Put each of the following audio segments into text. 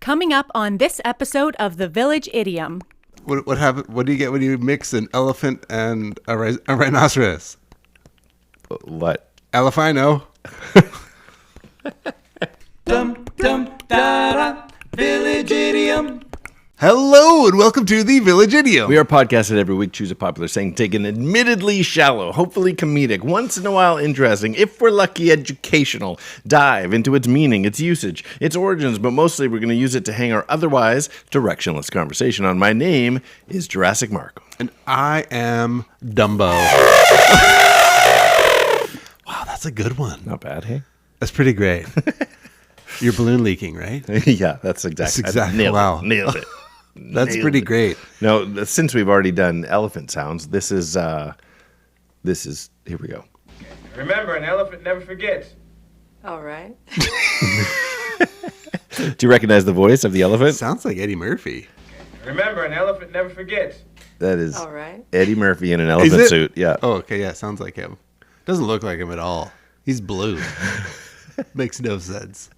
Coming up on this episode of the Village Idiom. What happen? What do you get when you mix an elephant and a rhinoceros? What? Elephino. Dum dum da da. Village Idiom. Hello and welcome to the Village Idiom. We are podcasted every week, choose a popular saying, take an admittedly shallow, hopefully comedic, once in a while interesting, if we're lucky, educational dive into its meaning, its usage, its origins, but mostly we're going to use it to hang our otherwise directionless conversation on. My name is Jurassic Mark. And I am Dumbo. Wow, that's a good one. Not bad, hey? That's pretty great. You're balloon leaking, right? Yeah, that's exactly. Wow. Nailed it. That's pretty great. No, since we've already done elephant sounds, this is, here we go. Remember, an elephant never forgets. All right. Do you recognize the voice of the elephant? Sounds like Eddie Murphy. Remember, an elephant never forgets. That is All right. Eddie Murphy in an elephant suit. Yeah. Oh, okay. Yeah, sounds like him. Doesn't look like him at all. He's blue. Makes no sense.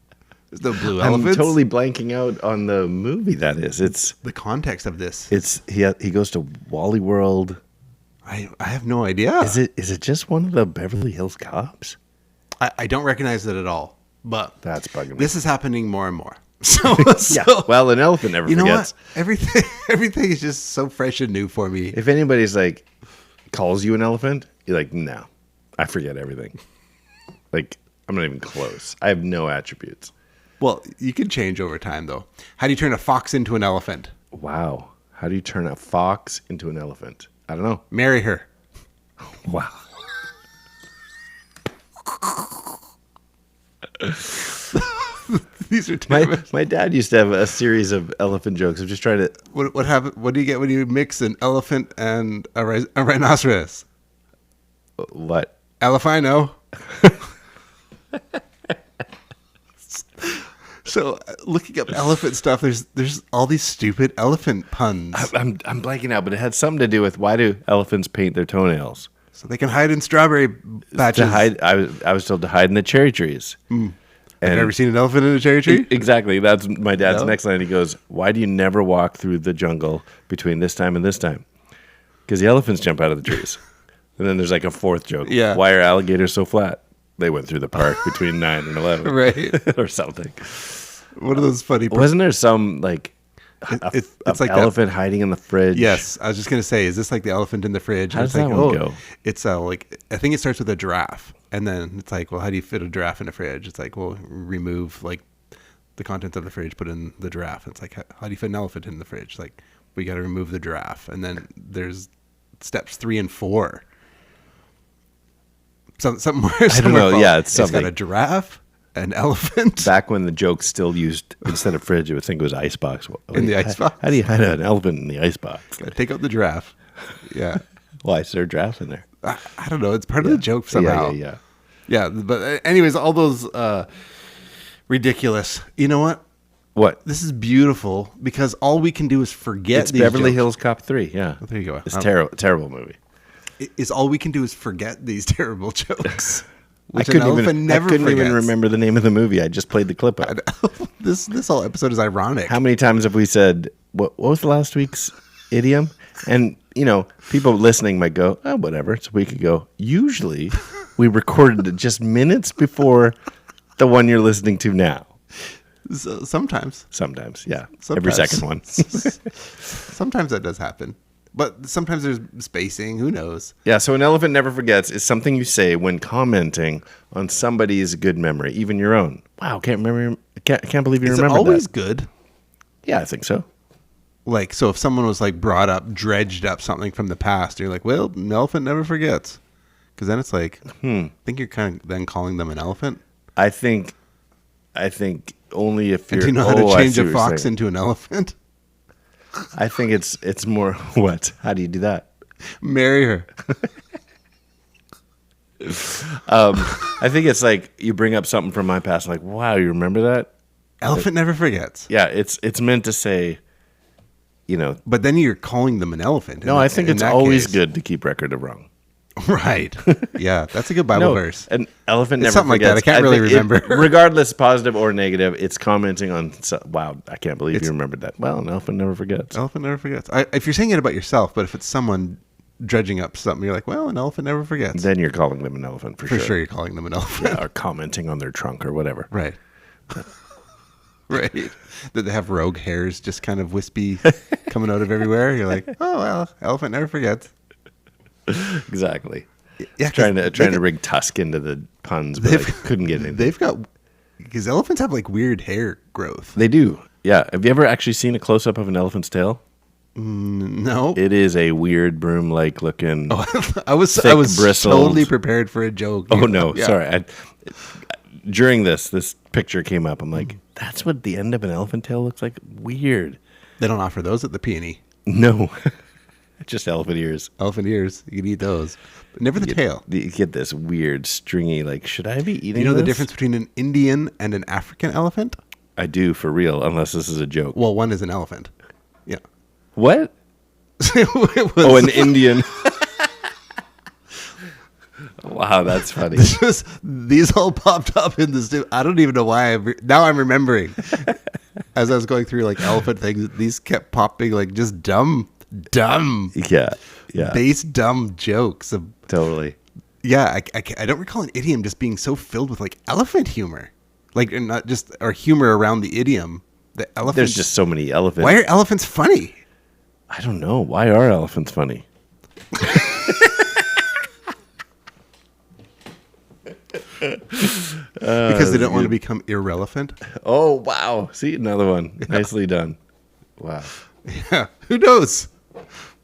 There's no blue elephants. I'm totally blanking out on the movie that is. It's the context of this. It's he goes to Wally World. I have no idea. Is it just one of the Beverly Hills Cops? I don't recognize it at all. But that's bugging me. This is happening more and more. So yeah. Well, an elephant never forgets. You know what? Everything is just so fresh and new for me. If anybody's like calls you an elephant, you're like, no, I forget everything. Like I'm not even close. I have no attributes. Well, you can change over time, though. How do you turn a fox into an elephant? Wow. How do you turn a fox into an elephant? I don't know. Marry her. Wow. These are my dad used to have a series of elephant jokes. I'm just trying to... What happen? What do you get when you mix an elephant and a rhinoceros? What? Elephino. So, looking up elephant stuff, there's all these stupid elephant puns. I'm blanking out, but it had something to do with why do elephants paint their toenails? So they can hide in strawberry patches. To hide, I was told to hide in the cherry trees. Mm. Have you ever seen an elephant in a cherry tree? Exactly. That's my dad's next line. He goes, why do you never walk through the jungle between this time and this time? Because the elephants jump out of the trees. And then there's like a fourth joke. Yeah. Why are alligators so flat? They went through the park between 9 and 11. Right. Or something. One of those funny... Wasn't there some, like, it's like elephant hiding in the fridge? Yes. I was just going to say, is this like the elephant in the fridge? How does that one go? It's like, I think it starts with a giraffe. And then it's like, well, how do you fit a giraffe in a fridge? It's like, well, remove, like, the contents of the fridge, put in the giraffe. It's like, how do you fit an elephant in the fridge? Like, we got to remove the giraffe. And then there's steps 3 and 4. Something more. I don't know. Yeah, it's something. It's got a giraffe, an elephant. Back when the joke still used, instead of fridge, you would think it was icebox. In the icebox? How do you hide an elephant in the icebox? Take out the giraffe. Yeah. Why is there a giraffe in there? I don't know. It's part of the joke somehow. Yeah. But anyways, all those ridiculous. You know what? What? This is beautiful because all we can do is forget It's these Beverly jokes. Hills Cop 3, yeah. Oh, there you go. It's terrible movie. Is all we can do is forget these terrible jokes. I couldn't even remember the name of the movie. I just played the clip of. This whole episode is ironic. How many times have we said, what was last week's idiom? And, you know, people listening might go, oh, whatever, it's a week ago. Usually, we recorded it just minutes before the one you're listening to now. Sometimes, yeah. Sometimes. Every second one. Sometimes that does happen. But sometimes there's spacing. Who knows? Yeah, so an elephant never forgets is something you say when commenting on somebody's good memory, even your own. Wow, can't believe you remember that. Is it always good? Yeah, I think so. Like, so if someone was like dredged up something from the past, you're like, well, an elephant never forgets. Because then it's like, I think you're kind of then calling them an elephant. I think only if you're... Do you know how to change a fox into an elephant? I think it's more what? How do you do that? Marry her. I think it's like you bring up something from my past, like, wow, you remember that? Elephant never forgets. Yeah, it's meant to say, you know. But then you're calling them an elephant. No, I think it's always good to keep record of wrong. Right. Yeah, that's a good Bible No, verse. an elephant It's never something like that. forgets. I can't really think remember. regardless, positive or negative, it's commenting on. Wow, I can't believe you remembered that. Well, an elephant never forgets. Elephant never forgets. If you're saying it about yourself, but if it's someone dredging up something, you're like, well, an elephant never forgets. Then you're calling them an elephant for For sure. sure you're calling them an elephant. Yeah, or commenting on their trunk or whatever. Right. Right. That they have rogue hairs just kind of wispy coming out of everywhere. You're like, oh, well, elephant never forgets. Exactly. Yeah, Trying to rig Tusk into the puns, but I couldn't get anything. They've got, because elephants have like weird hair growth. They do. Yeah. Have you ever actually seen a close up of an elephant's tail? No. It is a weird broom-like looking. Oh, I was bristled. totally prepared for a joke. Oh no, Yeah. sorry. During this picture came up. I'm like, that's what the end of an elephant tail looks like. Weird. They don't offer those at the Peony. No, just elephant ears. Elephant ears, you can eat those, but never the tail. You get this weird stringy. Like, should I be eating? You know the this? difference between an Indian and an African elephant? I do for real, unless this is a joke. Well, one is an elephant. Yeah. What? It was- Oh, an Indian. Wow, that's funny. These all popped up in this. I don't even know why. Now I'm remembering. As I was going through like elephant things, these kept popping like just dumb, Yeah, yeah, base dumb jokes. totally. Yeah, I don't recall an idiom just being so filled with like elephant humor, like and not just or humor around the idiom. The elephants. There's just so many elephants. Why are elephants funny? I don't know. Why are elephants funny? Because they don't want to become irrelevant. Oh, wow. See, another one. Nicely done. Wow. Yeah, who knows?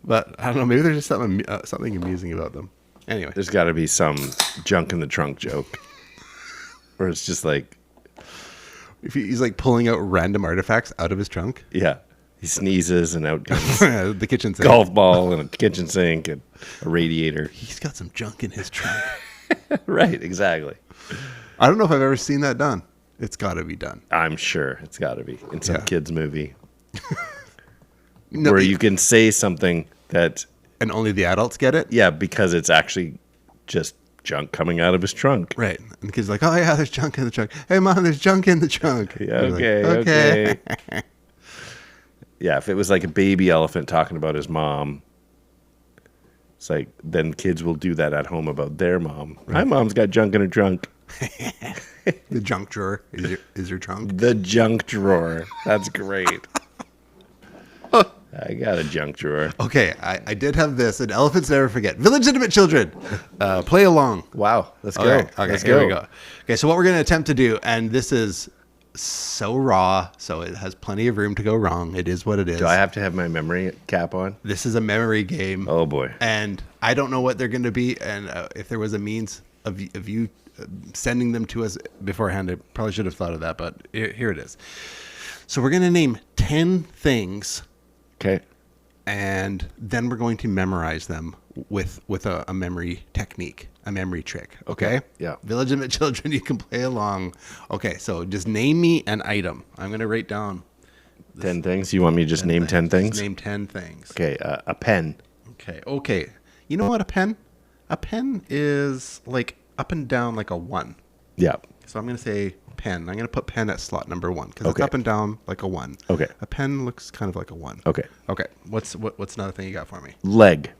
But I don't know. Maybe there's just something amusing about them. Anyway, There's got to be some junk in the trunk joke. Or it's just like, if he's like pulling out random artifacts out of his trunk, yeah. He sneezes and out comes the kitchen sink. golf ball and a kitchen sink and a radiator. He's got some junk in his trunk. Right, exactly. I don't know if I've ever seen that done. It's got to be done. I'm sure it's got to be in some Yeah. kid's movie No, where you can say something that, and only the adults get it. yeah, because it's actually just junk coming out of his trunk. Right. And the kid's like, oh, yeah, there's junk in the trunk. Hey, Mom, there's junk in the trunk. Yeah, You're like, okay. Yeah, if it was like a baby elephant talking about his mom, it's like, then kids will do that at home about their mom. My mom's got junk in her trunk. The junk drawer is your trunk. The junk drawer. That's great. I got a junk drawer. Okay, I did have this, and elephants never forget. Village Idiom children, play along. Wow. Let's go. Okay, Let's here go. we go. Okay, so what we're going to attempt to do, and this is so raw, so it has plenty of room to go wrong. It is what it is. Do I have to have my memory cap on? This is a memory game. Oh, boy. And I don't know what they're going to be, and if there was a means of you sending them to us beforehand, I probably should have thought of that, but here it is. So we're going to name 10 things, Okay. and then we're going to memorize them with a memory technique, a memory trick. Okay? Yeah. Village Idiom children, you can play along. Okay, so just name me an item. I'm going to write down 10 things? You want me to just name 10 things? Just name 10 things. Okay. A pen. Okay. You know what a pen? A pen is like up and down like a 1. Yeah. So I'm going to say pen. I'm going to put pen at slot number 1 because it's Okay. up and down like a 1. Okay. A pen looks kind of like a 1. Okay. Okay. What's another thing you got for me? Leg.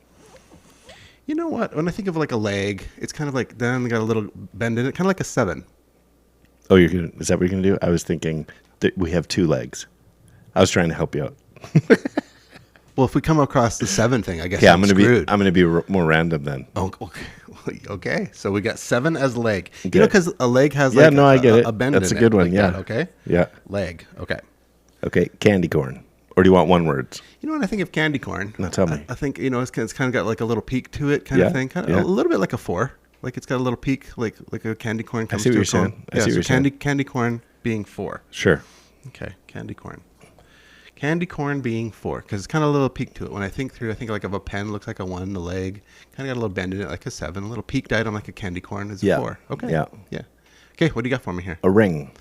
You know what? When I think of like a leg, it's kind of like then they got a little bend in it, kind of like a 7. Oh, is that what you're going to do? I was thinking that we have 2 legs. I was trying to help you out. Well, if we come across the 7 thing, I guess Yeah, I'm I'm screwed. going to be more random then. Oh, okay. Okay. So we got 7 as leg. You Okay. know, because a leg has Yeah, like no, I get it. a bend That's in a good it, one, like yeah. that, okay. Yeah. Leg. Okay. Okay. Candy corn. Or do you want one word? You know, when I think of candy corn, Now tell me. I think, you know, it's kind of got like a little peak to it kind Yeah, of thing. Kind of yeah. a little bit like a 4. Like it's got a little peak, like a candy corn comes see what to you're a cone. saying. I see what so you're saying. candy corn being 4. Sure. Okay, candy corn. Candy corn being 4, because it's kind of a little peak to it. When I think through, I think like of a pen looks like a 1, the leg kind of got a little bend in it like a 7. A little peaked item like a candy corn is a Yeah. 4. Okay. Yeah. Yeah. Okay, what do you got for me here? A ring.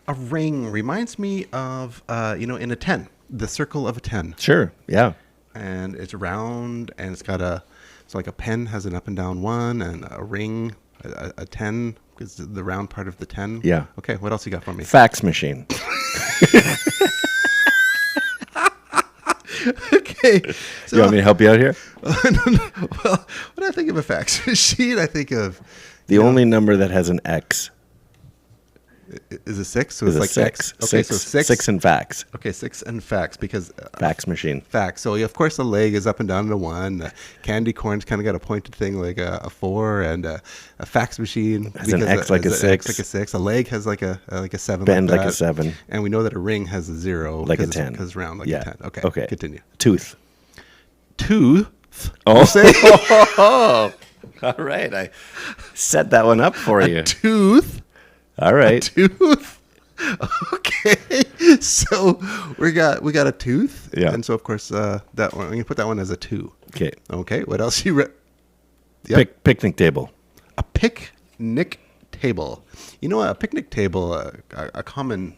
A ring reminds me of, in a 10, the circle of a 10. Sure. Yeah. And it's round and it's got a So like a pen has an up and down 1, and a ring, a 10 is the round part of the 10. Yeah. Okay, what else you got for me? Fax machine. Okay. So, You want me to help you out here? well, when I think of a fax machine, I think of The only number that has an X is a 6. So is it's a like 6. X. Okay, so 6. 6 and fax. Okay, 6 and fax because Fax machine. fax. So of course the leg is up and down to 1. Candy corn's kind of got a pointed thing like a 4, and a fax machine Has an X like a 6. Like a 6. A leg has like a 7. Bend like a that. 7. And we know that a ring has a 0, Like a 10. because round like Yeah. a 10. Okay. Okay. Continue. Tooth. Tooth. Oh, all right. I set that one up for you. Tooth. All right. Tooth. Okay, so we got a tooth, Yeah. and so of course that one I'm gonna put that one as a 2. Okay. Okay, what else you Yep. Picnic table. A picnic table. You know, a picnic table, a common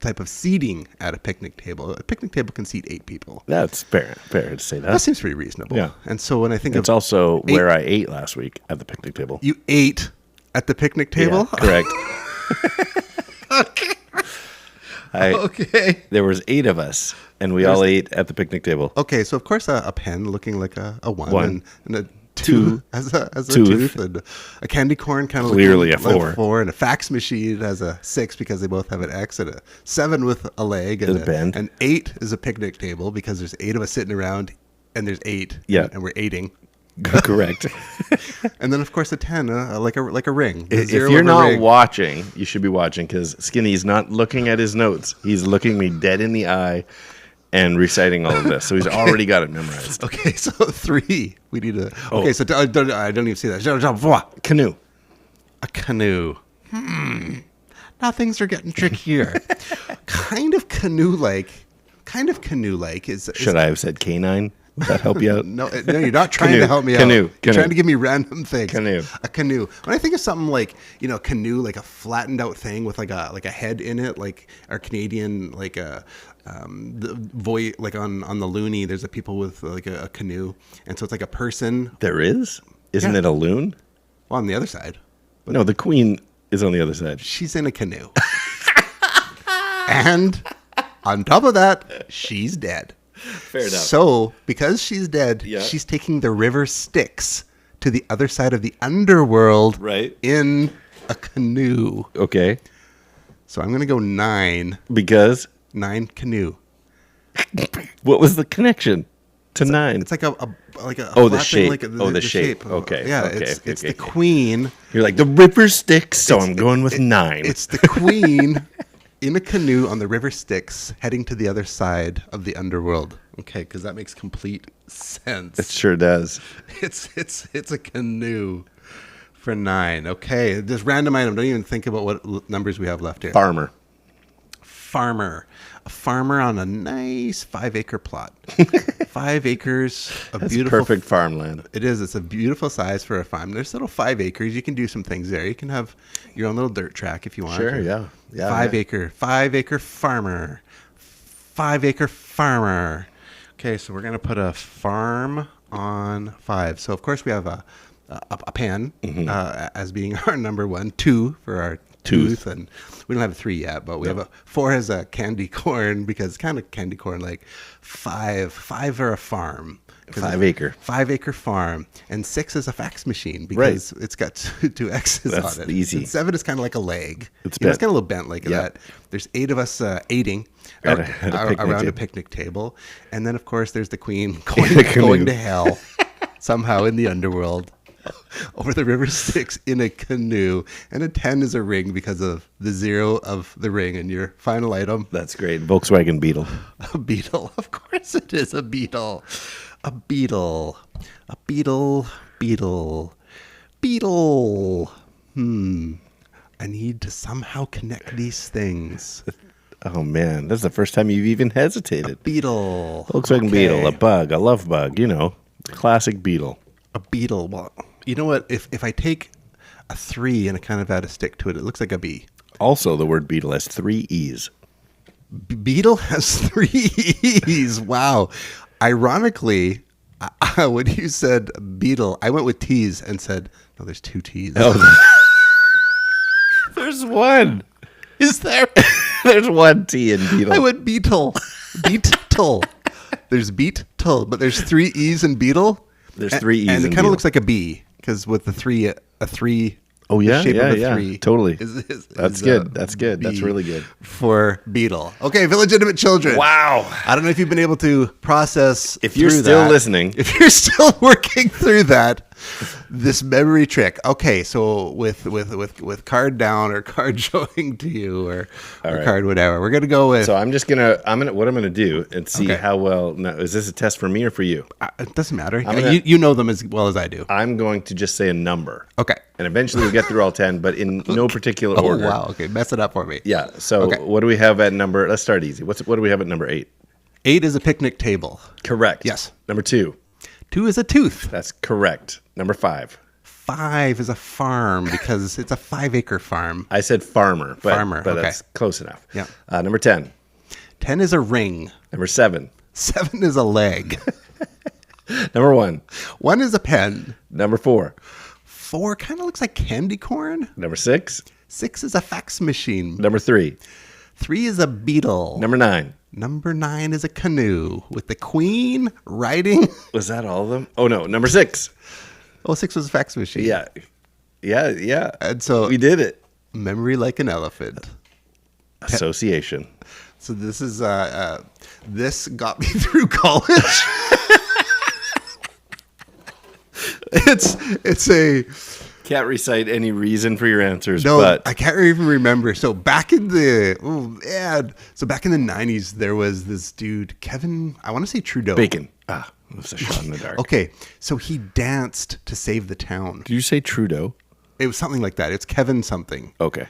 type of seating at a picnic table. A picnic table can seat 8 people. That's fair to say That that. seems pretty reasonable. Yeah. And so when I think It's of also 8 where I ate last week at the picnic table. you ate at the picnic table. Yeah, correct. Okay. There was 8 of us, and we all ate at the picnic table. Okay, so of course a pen looking like a 1, One. and a 2 2 as a tooth. tooth, and a candy corn kind of Clearly looking a like 4. and a fax machine has a 6 because they both have an X, and a 7 with a leg, and There's a bend. an 8 is a picnic table because there's 8 of us sitting around, and there's 8, Yeah. and we're eating. Correct. And then of course a 10, like a ring. The If zero you're of a not ring. watching, you should be watching because Skinny's not looking at his notes. He's looking me dead in the eye and reciting all of this. So he's already got it memorized. Okay, so 3. We need a. Okay, so I don't even see that. Canoe. A canoe. Now things are getting trickier. Kind of canoe-like is. Should I have said canine? Would that help you out? No, you're not trying Canoe, to help me canoe, out. You're canoe. trying to give me random things. Canoe. A canoe. When I think of something like, canoe, like a flattened out thing with like a head in it, like our Canadian, like the like on the Looney, there's a people with like a canoe, and so it's like a person. There is? Isn't Yeah. it a loon? Well, on the other side, No, the queen is on the other side. she's in a canoe, and on top of that, she's dead. Fair enough. So, because she's dead, Yeah. she's taking the river Styx to the other side of the underworld Right. in a canoe. Okay. So I'm going to go 9. Because 9 canoe. what was the connection to 9? It's like a Oh, the flat thing, shape. like The shape. Okay. Yeah, Okay, it's okay, the okay. queen. You're like, the river Styx, so I'm going with 9. It's the queen in a canoe on the river Styx heading to the other side of the underworld. Okay, because that makes complete sense. It sure does. It's a canoe for 9. Okay, just random item. Don't even think about what numbers we have left here. Farmer. Farmer. A farmer on a nice 5-acre plot. 5 acres of That's beautiful. perfect farmland. It is. It's a beautiful size for a farm. There's little 5 acres. You can do some things there. You can have your own little dirt track if you want. Sure, yeah. Yeah, 5 yeah. acre farmer. 5 acre farmer. Okay, so we're gonna put a farm on 5. So of course we have a pan as being our number 1. 2 for our tooth, and we don't have a 3 yet, but we have a 4 as a candy corn because it's kind of candy corn like 5 for a farm. 5 acre. 5 acre farm, and 6 is a fax machine because it's got two X's That's on it. easy. And 7 is kind of like a leg. It's It's bent. kind of a little bent like Yeah. that. There's 8 of us eating At a picnic around a table. picnic table, and then of course there's the queen the canoe. going to hell somehow in the underworld over the river Styx in a canoe, and a 10 is a ring because of the 0 of the ring. And your final item, That's great. Volkswagen Beetle. a beetle. Of course it is a beetle. A beetle. A beetle. Beetle. Beetle. I need to somehow connect these things. Oh, man. That's the first time you've even hesitated. Beetle. Volkswagen Okay. Beetle, a bug, a love bug, the classic Beetle. A beetle. Well, you know what? If I take a 3 and I kind of add a stick to it, it looks like a bee. Also, the word beetle has 3 E's. Beetle has 3 E's. Wow. Ironically, When you said beetle, I went with T's and said, no, there's 2 T's. Oh, there's one. Is there? There's one T in beetle. I went beetle. Beetle. There's beetle, but there's 3 E's in beetle. There's 3 E's in and it kind beetle. of looks like a B because with the 3, a 3. Oh, yeah, the shape yeah, of a yeah. 3 Totally. is That's a good. That's good. B That's really good. for beetle. Okay, illegitimate children. Wow. I don't know if you've been able to process. If you're through still that. listening. If you're still working through that, this memory trick. Okay, so with card down or card showing to you or right. card whatever, we're gonna go with. So what I'm gonna do and see Okay. how well. Now, is this a test for me or for you? It doesn't matter. gonna- You know them as well as I do. I'm going to just say a number. Okay. And eventually we'll get through all 10, but in no particular Oh order. wow. Okay, mess it up for me. Yeah. So Okay. what do we have at number? Let's start easy. What do we have at number 8? 8 is a picnic table. Correct. Yes. Number 2. 2 is a tooth. That's correct. Number 5. 5 is a farm because it's a 5-acre farm. I said farmer, but Okay. that's close enough. Yeah. Number 10. 10 is a ring. Number 7. 7 is a leg. Number 1. 1 is a pen. Number 4. 4 kind of looks like candy corn. Number 6. 6 is a fax machine. Number 3. 3 is a beetle. Number 9. Number 9 is a canoe with the queen riding. Was that all of them? Oh, no. Number 6. Oh, 6 was a fax machine. Yeah. Yeah. And so We did it. memory like an elephant. Association. So this is this got me through college. it's a Can't recite any reason for your answers, no. but I can't even remember. So back in the back in the 90s, there was this dude Kevin. I want to say Trudeau. bacon. It was a shot in the dark. Okay, so he danced to save the town. Did you say Trudeau? It was something like that. It's Kevin something. Okay.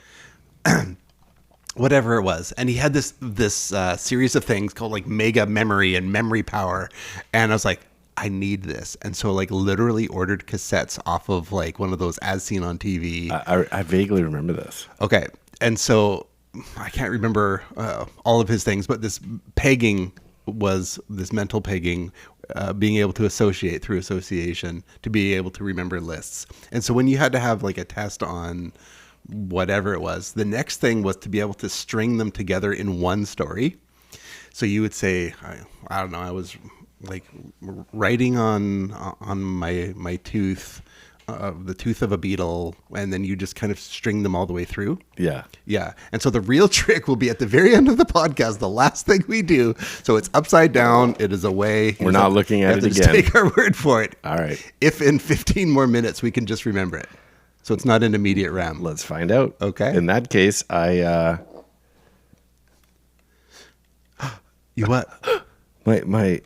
Whatever it was, and he had this series of things called like mega memory and memory power, and I was like, I need this, and so like literally ordered cassettes off of like one of those as seen on TV. I vaguely remember this. Okay, and so I can't remember all of his things, but this pegging was this mental pegging, being able to associate through association to be able to remember lists, and so when you had to have like a test on whatever it was, the next thing was to be able to string them together in one story. So you would say, I don't know, I was like writing on my tooth, the tooth of a beetle, and then you just kind of string them all the way through. Yeah. Yeah. And so the real trick will be at the very end of the podcast, the last thing we do. So it's upside down. It is away. We're not looking at it just again. Take our word for it. All right. If in 15 more minutes we can just remember it. So it's not an immediate RAM. Let's find out. Okay. In that case, You what? my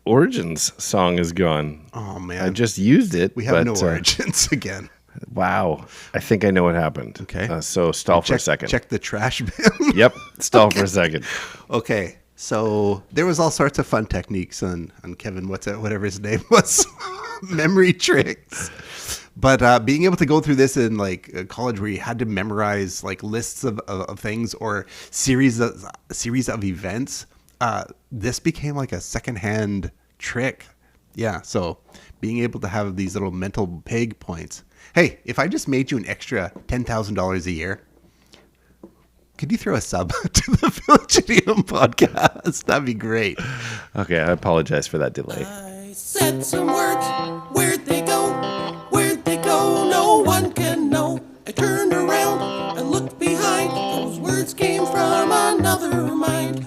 Origins song is gone. Oh, man. I just used it. We have but, no origins again. Wow. I think I know what happened. Okay. So stall for a second. Check the trash bin. Yep. Stall for a second. Okay. So there was all sorts of fun techniques on Kevin, whatever his name was, memory tricks. But being able to go through this in like college where you had to memorize like lists of things or series of events, this became like a secondhand trick. Yeah. So being able to have these little mental peg points. Hey, if I just made you an extra $10,000 a year, could you throw a sub to the Village Idiom podcast? That'd be great. Okay. I apologize for that delay. I said some words, where'd they go? Where'd they go? No one can know. I turned around, I looked behind. Those words came from another mind.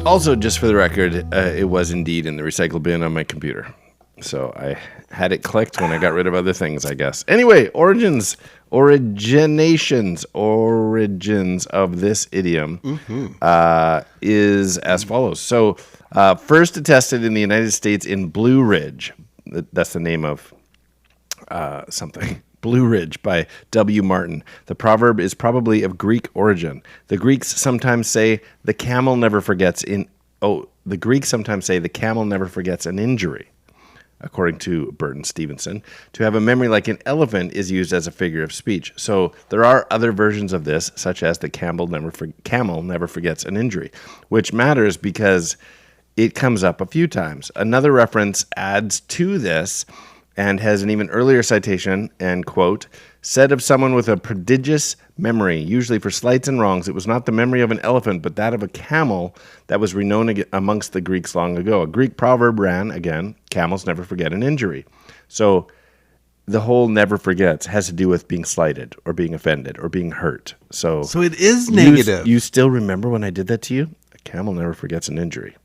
Also, just for the record, it was indeed in the recycle bin on my computer. So I had it clicked when I got rid of other things, I guess. Anyway, origins of this idiom is as follows. So first attested in the United States in Blue Ridge. That's the name of something. Blue Ridge by W. Martin. The proverb is probably of Greek origin. The Greeks sometimes say the camel never forgets an injury. according to Burton Stevenson. To have a memory like an elephant is used as a figure of speech. So there are other versions of this, such as the camel never forgets an injury, which matters because it comes up a few times. Another reference adds to this and has an even earlier citation, and quote, said of someone with a prodigious memory, usually for slights and wrongs, it was not the memory of an elephant, but that of a camel that was renowned amongst the Greeks long ago. A Greek proverb ran, again, camels never forget an injury. So the whole never forgets has to do with being slighted or being offended or being hurt. So it is negative. You still remember when I did that to you? A camel never forgets an injury.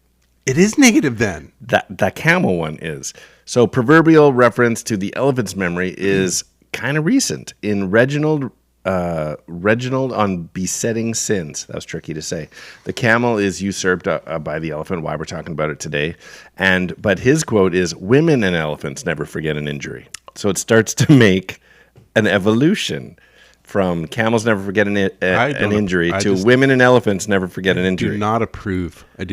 It is negative then. That camel one is. So proverbial reference to the elephant's memory is kind of recent. In Reginald on Besetting Sins. That was tricky to say. The camel is usurped by the elephant, why we're talking about it today. But his quote is, women and elephants never forget an injury. So it starts to make an evolution from camels never forget an injury to women and elephants never forget an injury. I do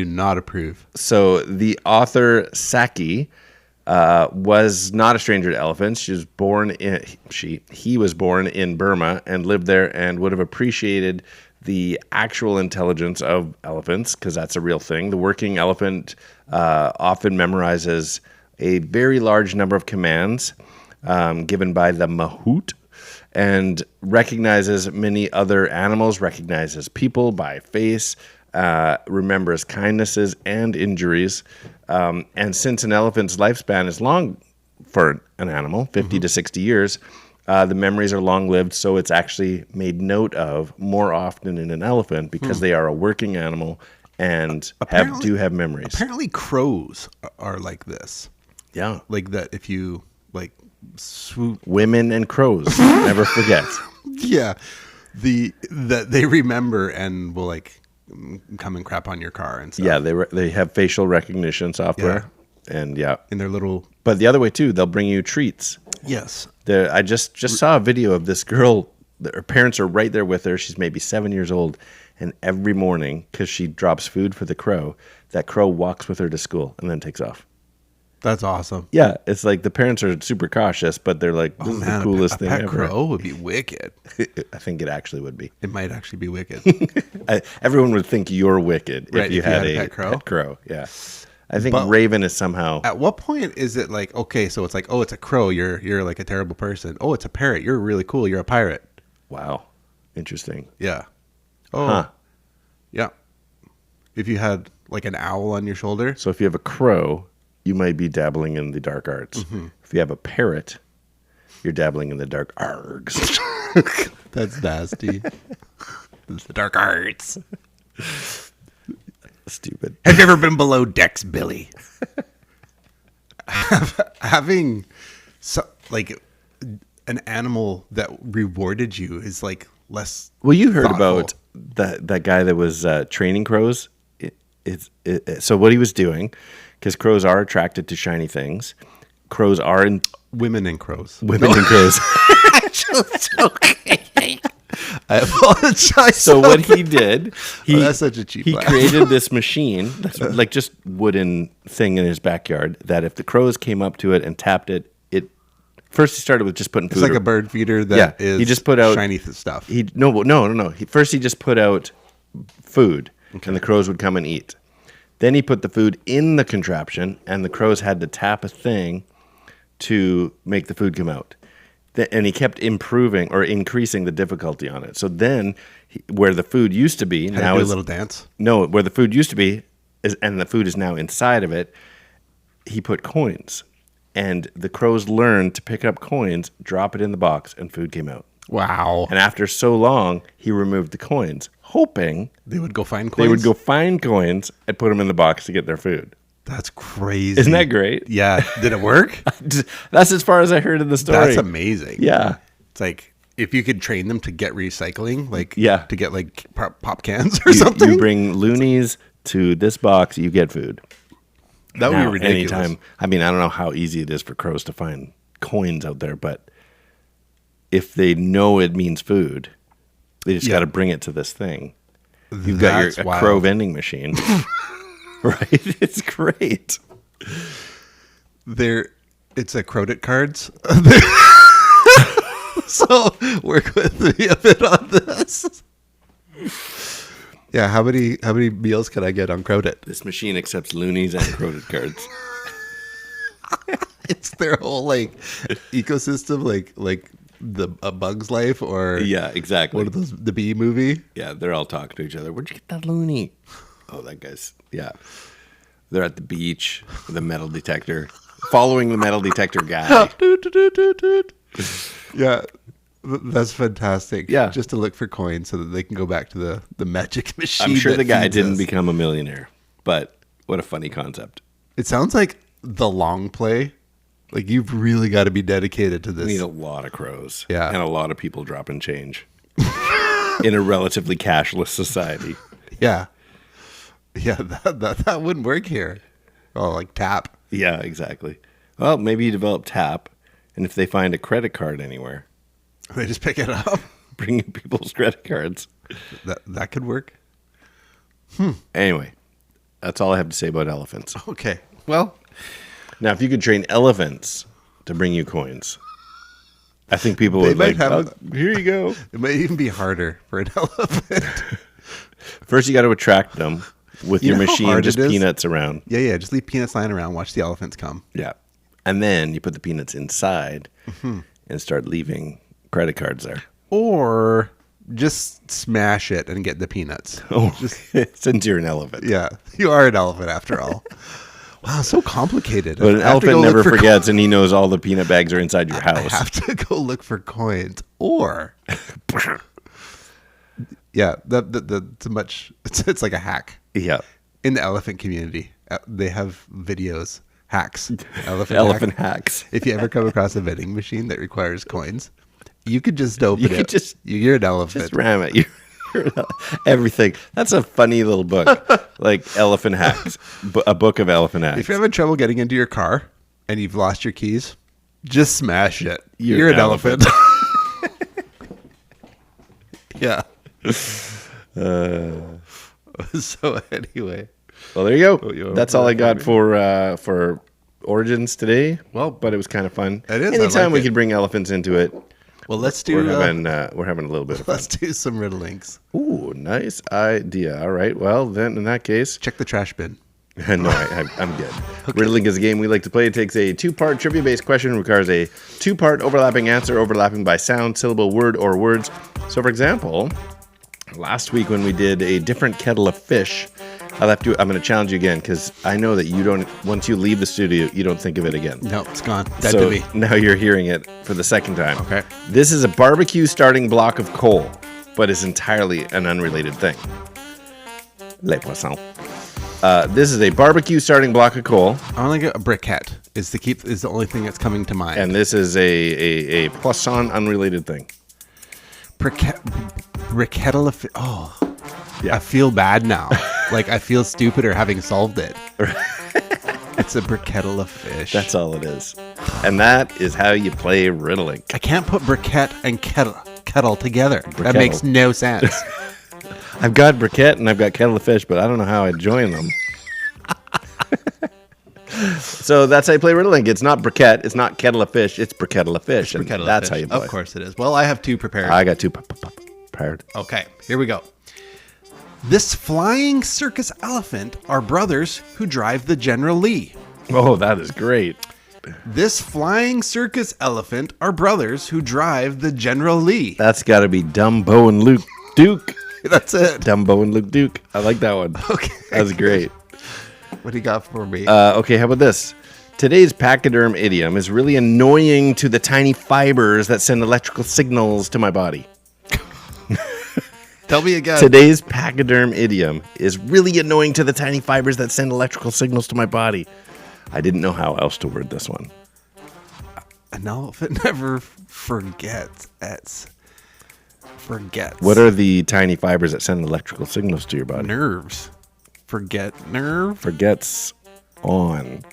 not approve. So the author Saki was not a stranger to elephants. He was born in Burma and lived there and would have appreciated the actual intelligence of elephants because that's a real thing. The working elephant often memorizes a very large number of commands given by the mahout, and recognizes many other animals, recognizes people by face, remembers kindnesses and injuries. And since an elephant's lifespan is long for an animal, 50 to 60 years, the memories are long-lived, so it's actually made note of more often in an elephant because they are a working animal and do have memories. Apparently crows are like this. Yeah. Like that if you swoop. Women and crows never forget. Yeah. That they remember and will come and crap on your car and stuff. Yeah, they have facial recognition software. Yeah. And in their little. But the other way too, they'll bring you treats. Yes. I just saw a video of this girl. Her parents are right there with her. She's maybe 7 years old. And every morning, because she drops food for the crow, that crow walks with her to school and then takes off. That's awesome. Yeah, it's like the parents are super cautious, but they're like, this is the coolest thing ever. A crow would be wicked. I think it actually would be. It might actually be wicked. Everyone would think you're wicked if you had a pet crow. Yeah. I think Raven is somehow. At what point is it like, okay, so it's like, oh, it's a crow, you're like a terrible person. Oh, it's a parrot, you're really cool, you're a pirate. Wow. Interesting. Yeah. Oh. Huh. Yeah. If you had like an owl on your shoulder. So if you have a crow, you might be dabbling in the dark arts. Mm-hmm. If you have a parrot, you're dabbling in the dark args. That's nasty. The dark arts. Stupid. Have you ever been below decks, Billy? Having an animal that rewarded you is like less. Well, you heard thoughtful. about that guy that was training crows. So what he was doing, because crows are attracted to shiny things. Crows are in women and crows. Women and crows. It's okay. I apologize. So what he did, that's such a cheap. He created this machine, that's like just wooden thing in his backyard. That if the crows came up to it and tapped it, first he started with just putting food. It's like a bird feeder that is. He just put out shiny stuff. No. First he just put out food, and the crows would come and eat. Then he put the food in the contraption, and the crows had to tap a thing to make the food come out. And he kept improving or increasing the difficulty on it. So then, where the food used to be, now is a little dance. No, where the food used to be, and the food is now inside of it. He put coins, and the crows learned to pick up coins, drop it in the box, and food came out. Wow! And after so long, he removed the coins, hoping they would go find coins. They would go find coins and put them in the box to get their food. That's crazy. Isn't that great? Yeah. Did it work? That's as far as I heard in the story. That's amazing. Yeah. It's like if you could train them to get recycling, to get like pop cans or something. You bring loonies to this box, you get food. That would be ridiculous. Anytime. I mean, I don't know how easy it is for crows to find coins out there, but if they know it means food, they just got to bring it to this thing. You've got your crow vending machine. Right? It's great. It's a credit cards. So work with me a bit on this. Yeah, how many meals can I get on credit? This machine accepts loonies and credit cards. It's their whole like ecosystem, like a Bug's Life or Yeah, exactly. What are those? The Bee Movie. Yeah, they're all talking to each other. Where'd you get that loony? Oh, that guy's, yeah. They're at the beach with a metal detector, following the metal detector guy. Yeah, that's fantastic. Yeah. Just to look for coins so that they can go back to the magic machine. I'm sure that the guy feeds didn't us. become a millionaire, but what a funny concept. It sounds like the long play. Like you've really got to be dedicated to We this. need a lot of crows. Yeah. And a lot of people dropping change in a relatively cashless society. Yeah, that wouldn't work here. Oh, like tap. Yeah, exactly. Well, maybe you develop Tap, and if they find a credit card anywhere, They just pick it up. bring in people's credit cards. That could work. Anyway, that's all I have to say about elephants. Okay. Well, Now, if you could train elephants to bring you coins, I think people They would might like, have- "Oh, here you go. it might even be harder for an elephant. First, you got to attract them with You your know how machine, hard just it is? peanuts around. Yeah. Just leave peanuts lying around. Watch the elephants come. Yeah. And then you put the peanuts inside and start leaving credit cards there. Or just smash it and get the peanuts. Oh, since you're an elephant. Yeah, you are an elephant after all. Wow, so complicated. But an I have to go elephant never look for forgets, and he knows all the peanut bags are inside your I house. have to go look for coins, or yeah, that's much. It's like a hack Yeah. in the elephant community. They have videos, hacks, Elephant hacks. If you ever come across a vending machine that requires coins, you could just open You it. could just- You're an elephant. Just ram it. You're everything. That's a funny little book, like Elephant Hacks, a book of elephant hacks. If you're having trouble getting into your car and you've lost your keys, just smash it. You're an elephant. Yeah. So anyway, Well, there you Oh, go. That's all I got for Origins today. Well, but it was kind of fun. It is. I Anytime like we it. could bring elephants into it, well, let's do. we're having a little bit of fun. Let's do some riddlings. Ooh, nice idea. All right. Well, then in that case, Check the trash bin. no, I'm good. Riddling is a game we like to play. It takes a two-part trivia-based question and requires a two-part overlapping answer, overlapping by sound, syllable, word, or words. So, for example, last week when we did a different kettle of fish, I'm going to challenge you again because I know that you don't. Once you leave the studio, you don't think of it again. No, it's gone. Dead So to me. now you're hearing it for the second time. Okay. This is a barbecue starting block of coal, but is entirely an unrelated thing. Les poissons. This is a barbecue starting block of coal, I only get a briquette. Is the only thing that's coming to mind. and this is a poisson unrelated thing. Briquette. Oh, Yeah. I feel bad now. Like I feel stupider having solved it. It's a briquette of fish. That's all it is. And that is how you play riddling. I can't put briquette and kettle together. That Briquette. makes no sense. I've got briquette and I've got kettle of fish, but I don't know how I join them. So that's how you play riddling. It's not briquette, it's not kettle of fish, it's briquette of fish. And Briquette of that's fish. how you play. Of course it is. Well, I have two prepared. I got two prepared. Okay, here we go. This flying circus elephant are brothers who drive the General Lee. Oh, that is great. This flying circus elephant are brothers who drive the General Lee. That's got to be Dumbo and Luke Duke. That's it. Dumbo and Luke Duke. I like that one. Okay. That's great. What do you got for me? Okay, how about this? Today's pachyderm idiom is really annoying to the tiny fibers that send electrical signals to my body. Tell me again. Today's pachyderm idiom is really annoying to the tiny fibers that send electrical signals to my body. I didn't know how else to word this one. An elephant never forgets. Forgets. What are the tiny fibers that send electrical signals to your body? nerves? Forget nerve? Forgets on.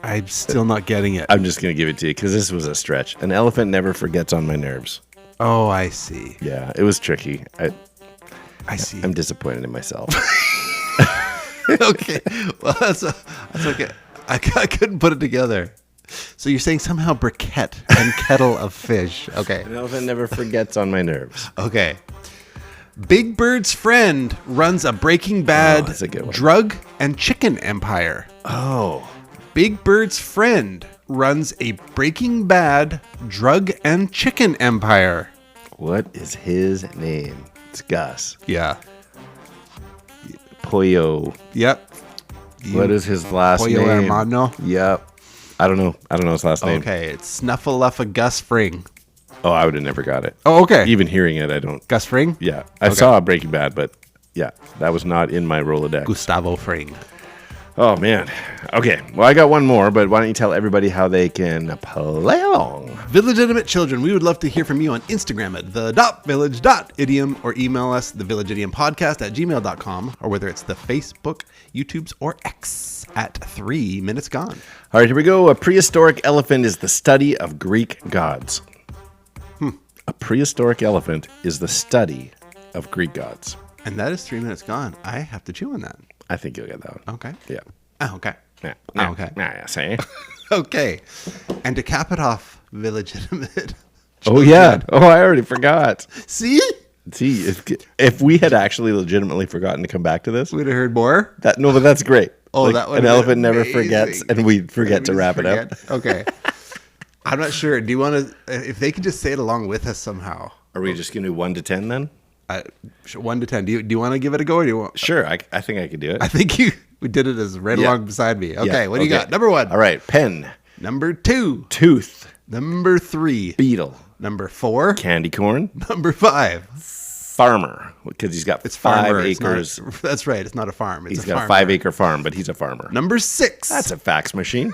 I'm still not getting it. I'm just going to give it to you because this was a stretch. An elephant never forgets on my nerves. Oh, I see. Yeah, it was tricky. I see. I'm disappointed in myself. Okay. Well, that's okay. I couldn't put it together. So you're saying somehow briquette and kettle of fish. Okay. An elephant never forgets on my nerves. Okay. Big Bird's friend runs a Breaking Bad that's a good one. drug and chicken empire. Oh. Big Bird's friend runs a Breaking Bad drug and chicken empire. What is his name? It's Gus. Yeah. Pollo. Yep. What is his last Pollo name? Hermano? Yep. I don't know his last name. Okay, it's Snuffleupagus Gus Fring. Oh, I would have never got it. Oh, okay. Even hearing it, I don't. Gus Fring? Yeah. I saw Breaking Bad, but yeah, that was not in my Rolodex. Gustavo Fring. Oh, man. Okay. Well, I got one more, but why don't you tell everybody how they can play along? Village Idiom children, we would love to hear from you on Instagram at the.village.idiom or email us thevillageidiompodcast@gmail.com or whether it's the Facebook, YouTubes, or X at 3 Minutes Gone. All right, here we go. A prehistoric elephant is the study of Greek gods. A prehistoric elephant is the study of Greek gods. And that is 3 Minutes Gone. I have to chew on that. I think you'll get that one. Okay. Yeah. Oh, okay. Yeah. Oh, okay. Yeah, say. Okay. And to cap it off, Village Idiom. Oh, yeah. Oh, I already forgot. See? See, if we had actually legitimately forgotten to come back to this, We'd have heard more. but that's great. Oh, Like, that would an have been elephant never amazing. forgets, and we forget to wrap it up. Okay. I'm not sure. Do you want to, if they could just say it along with us somehow? Are we just gonna do 1 to 10 then? 1 to 10. Do you want to give it a go or do you want? Sure, I think I could do it. I think we did it as right along beside me. Okay. Yeah, What do you got? Number 1. All right, pen, Number 2. tooth, Number 3. beetle, Number 4. candy corn, Number 5. farmer, because he's got It's 5 farmer. It's not- acres. that's right. It's not a farm. It's He's a got farmer. a 5-acre farm, but he's a farmer. Number 6. That's a fax machine.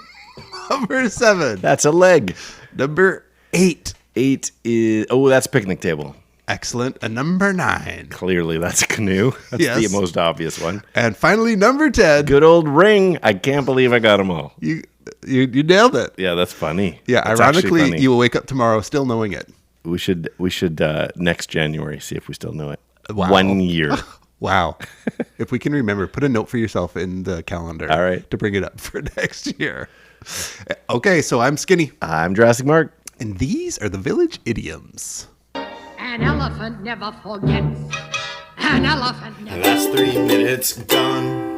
Number 7. That's a leg. Number 8. 8 is that's a picnic table. Excellent. And number 9. Clearly, that's a canoe. That's Yes. the most obvious one. And finally, number 10. Good old ring. I can't believe I got them all. You nailed it. Yeah, that's funny. Yeah. That's actually Ironically, funny. you will wake up tomorrow still knowing it. We should next January see if we still know it. Wow. 1 year. Wow. If we can remember, put a note for yourself in the calendar. All right. To bring it up for next year. Okay. So I'm Skinny. I'm Jurassic Mark. And these are the Village Idioms. An elephant never forgets. An elephant never. That's 3 minutes gone.